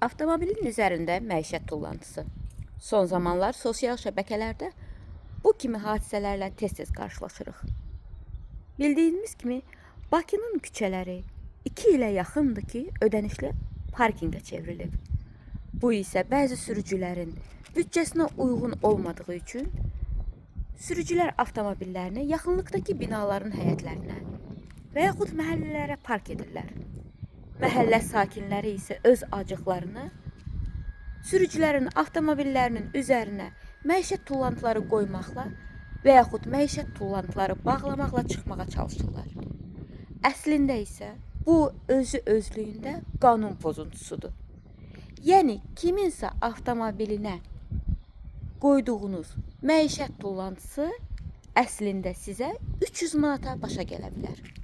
Avtomobilin üzərində məişət tullantısı. Son zamanlar sosial şəbəkələrdə bu kimi hadisələrlə tez-tez qarşılaşırıq. Bildiyimiz kimi Bakının küçələri 2 ilə yaxındır ki, ödənişli parkinqə çevrilib. Bu isə bəzi sürücülərin büdcəsinə uyğun olmadığı üçün sürücülər avtomobillərini yaxınlıqdakı binaların həyətlərinə və yaxud məhəllələrə park edirlər. Məhəllə sakinləri isə öz acıqlarını sürücülərin avtomobillərinin üzərinə məişət tullantıları qoymaqla və yaxud məişət tullantıları bağlamaqla çıxmağa çalışırlar. Əslində isə bu özlüyündə qanun pozuntusudur. Yəni kiminsə avtomobilinə qoyduğunuz məişət tullantısı əslində sizə 300 manata başa gələ bilər.